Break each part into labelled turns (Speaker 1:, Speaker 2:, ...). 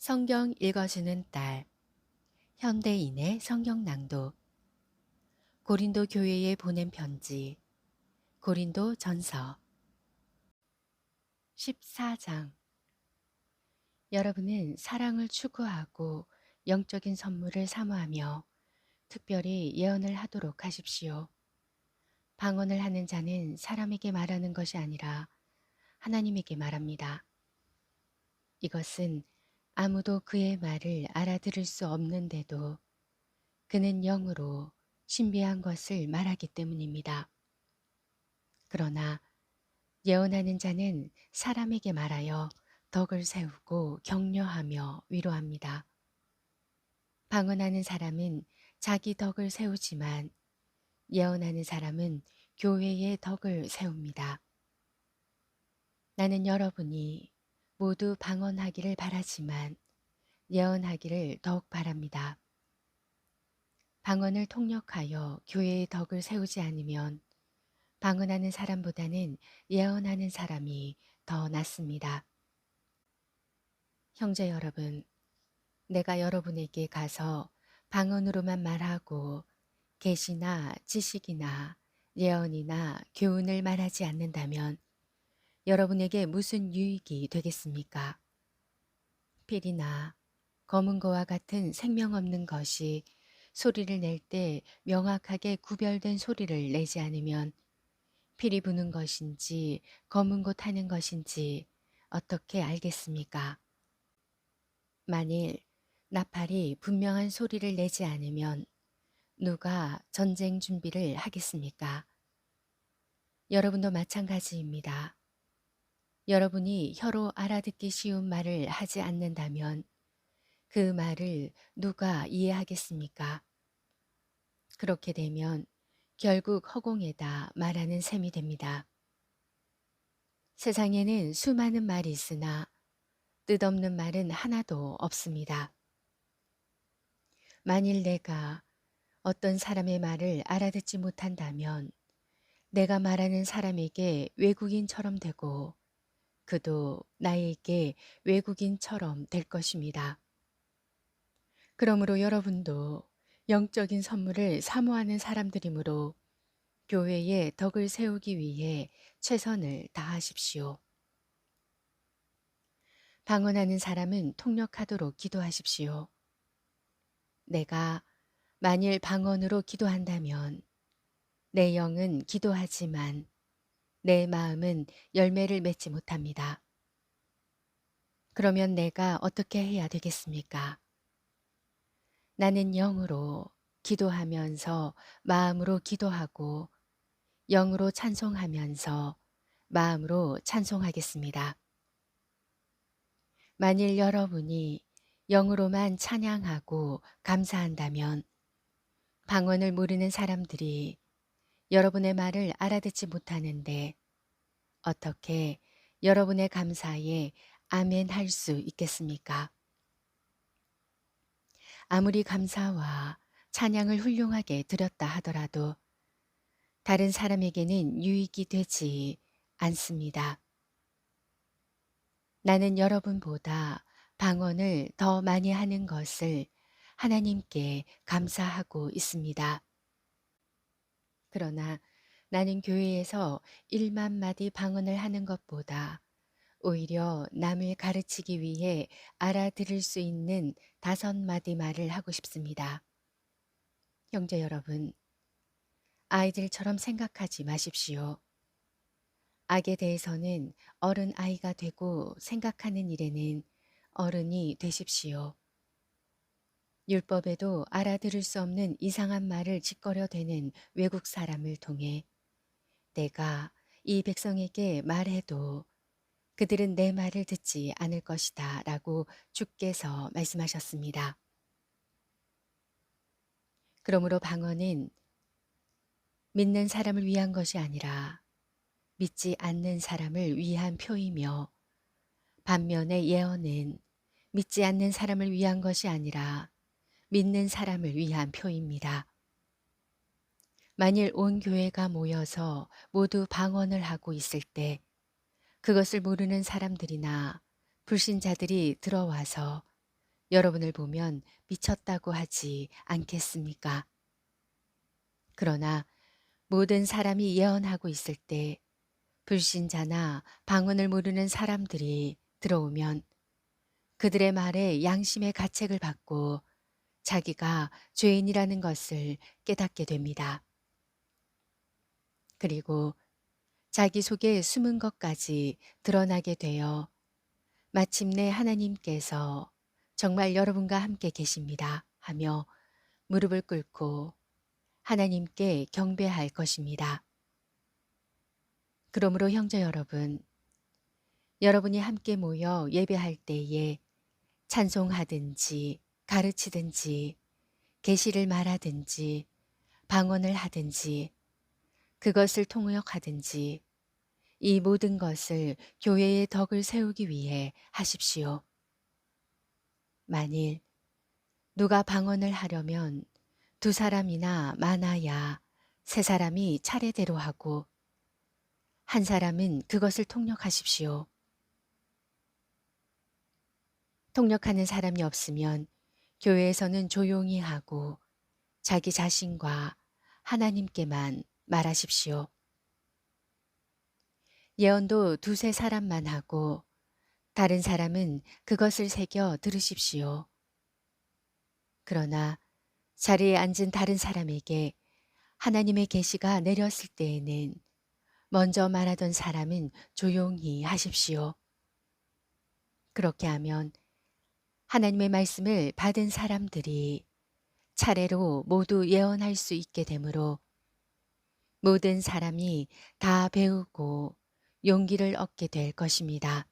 Speaker 1: 성경 읽어주는 딸, 현대인의 성경 낭독, 고린도 교회에 보낸 편지, 고린도 전서 14장. 여러분은 사랑을 추구하고 영적인 선물을 사모하며 특별히 예언을 하도록 하십시오. 방언을 하는 자는 사람에게 말하는 것이 아니라 하나님에게 말합니다. 이것은 아무도 그의 말을 알아들을 수 없는데도 그는 영으로 신비한 것을 말하기 때문입니다. 그러나 예언하는 자는 사람에게 말하여 덕을 세우고 격려하며 위로합니다. 방언하는 사람은 자기 덕을 세우지만 예언하는 사람은 교회의 덕을 세웁니다. 나는 여러분이 모두 방언하기를 바라지만 예언하기를 더욱 바랍니다. 방언을 통역하여 교회의 덕을 세우지 않으면 방언하는 사람보다는 예언하는 사람이 더 낫습니다. 형제 여러분, 내가 여러분에게 가서 방언으로만 말하고 계시나 지식이나 예언이나 교훈을 말하지 않는다면 여러분에게 무슨 유익이 되겠습니까? 필이나 검은 거와 같은 생명 없는 것이 소리를 낼 때 명확하게 구별된 소리를 내지 않으면 필이 부는 것인지 검은 곳 하는 것인지 어떻게 알겠습니까? 만일 나팔이 분명한 소리를 내지 않으면 누가 전쟁 준비를 하겠습니까? 여러분도 마찬가지입니다. 여러분이 혀로 알아듣기 쉬운 말을 하지 않는다면 그 말을 누가 이해하겠습니까? 그렇게 되면 결국 허공에다 말하는 셈이 됩니다. 세상에는 수많은 말이 있으나 뜻없는 말은 하나도 없습니다. 만일 내가 어떤 사람의 말을 알아듣지 못한다면 내가 말하는 사람에게 외국인처럼 되고 그도 나에게 외국인처럼 될 것입니다. 그러므로 여러분도 영적인 선물을 사모하는 사람들이므로 교회의 덕을 세우기 위해 최선을 다하십시오. 방언하는 사람은 통역하도록 기도하십시오. 내가 만일 방언으로 기도한다면 내 영은 기도하지만 내 마음은 열매를 맺지 못합니다. 그러면 내가 어떻게 해야 되겠습니까? 나는 영으로 기도하면서 마음으로 기도하고 영으로 찬송하면서 마음으로 찬송하겠습니다. 만일 여러분이 영으로만 찬양하고 감사한다면 방언을 모르는 사람들이 여러분의 말을 알아듣지 못하는데 어떻게 여러분의 감사에 아멘 할 수 있겠습니까? 아무리 감사와 찬양을 훌륭하게 드렸다 하더라도 다른 사람에게는 유익이 되지 않습니다. 나는 여러분보다 방언을 더 많이 하는 것을 하나님께 감사하고 있습니다. 그러나 나는 교회에서 1만 마디 방언을 하는 것보다 오히려 남을 가르치기 위해 알아들을 수 있는 5마디 말을 하고 싶습니다. 형제 여러분, 아이들처럼 생각하지 마십시오. 악에 대해서는 어른 아이가 되고 생각하는 일에는 어른이 되십시오. 율법에도 알아들을 수 없는 이상한 말을 짓거려대는 외국 사람을 통해 내가 이 백성에게 말해도 그들은 내 말을 듣지 않을 것이다 라고 주께서 말씀하셨습니다. 그러므로 방언은 믿는 사람을 위한 것이 아니라 믿지 않는 사람을 위한 표이며 반면에 예언은 믿지 않는 사람을 위한 것이 아니라 믿는 사람을 위한 표입니다. 만일 온 교회가 모여서 모두 방언을 하고 있을 때 그것을 모르는 사람들이나 불신자들이 들어와서 여러분을 보면 미쳤다고 하지 않겠습니까? 그러나 모든 사람이 예언하고 있을 때 불신자나 방언을 모르는 사람들이 들어오면 그들의 말에 양심의 가책을 받고 자기가 죄인이라는 것을 깨닫게 됩니다. 그리고 자기 속에 숨은 것까지 드러나게 되어 마침내 하나님께서 정말 여러분과 함께 계십니다 하며 무릎을 꿇고 하나님께 경배할 것입니다. 그러므로 형제 여러분, 여러분이 함께 모여 예배할 때에 찬송하든지 가르치든지 계시를 말하든지 방언을 하든지 그것을 통역하든지 이 모든 것을 교회의 덕을 세우기 위해 하십시오. 만일 누가 방언을 하려면 두 사람이나 많아야 세 사람이 차례대로 하고 한 사람은 그것을 통역하십시오. 통역하는 사람이 없으면 교회에서는 조용히 하고 자기 자신과 하나님께만 말하십시오. 예언도 두세 사람만 하고 다른 사람은 그것을 새겨 들으십시오. 그러나 자리에 앉은 다른 사람에게 하나님의 계시가 내렸을 때에는 먼저 말하던 사람은 조용히 하십시오. 그렇게 하면 하나님의 말씀을 받은 사람들이 차례로 모두 예언할 수 있게 되므로 모든 사람이 다 배우고 용기를 얻게 될 것입니다.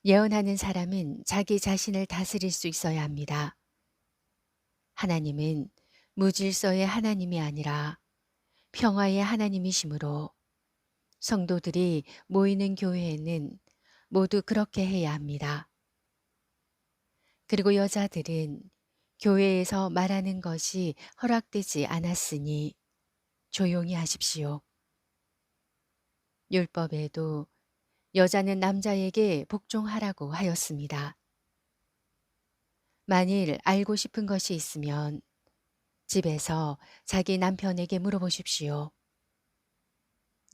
Speaker 1: 예언하는 사람은 자기 자신을 다스릴 수 있어야 합니다. 하나님은 무질서의 하나님이 아니라 평화의 하나님이시므로 성도들이 모이는 교회에는 모두 그렇게 해야 합니다. 그리고 여자들은 교회에서 말하는 것이 허락되지 않았으니 조용히 하십시오. 율법에도 여자는 남자에게 복종하라고 하였습니다. 만일 알고 싶은 것이 있으면 집에서 자기 남편에게 물어보십시오.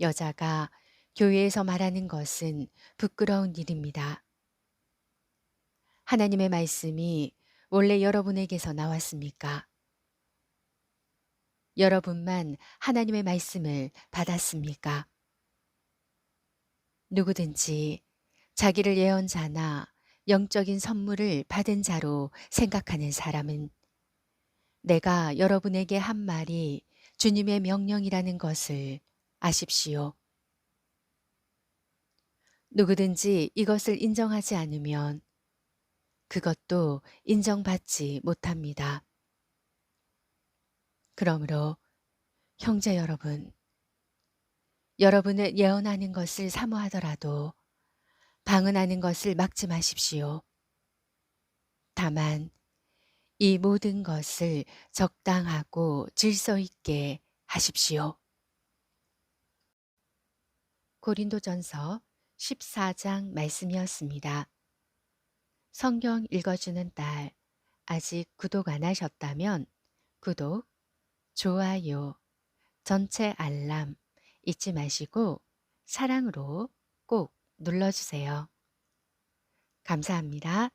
Speaker 1: 여자가 교회에서 말하는 것은 부끄러운 일입니다. 하나님의 말씀이 원래 여러분에게서 나왔습니까? 여러분만 하나님의 말씀을 받았습니까? 누구든지 자기를 예언자나 영적인 선물을 받은 자로 생각하는 사람은 내가 여러분에게 한 말이 주님의 명령이라는 것을 아십시오. 누구든지 이것을 인정하지 않으면 그것도 인정받지 못합니다. 그러므로 형제 여러분, 여러분은 예언하는 것을 사모하더라도 방언하는 것을 막지 마십시오. 다만 이 모든 것을 적당하고 질서 있게 하십시오. 고린도전서 14장 말씀이었습니다. 성경 읽어주는 딸, 아직 구독 안 하셨다면 구독, 좋아요, 전체 알람 잊지 마시고 사랑으로 꼭 눌러주세요. 감사합니다.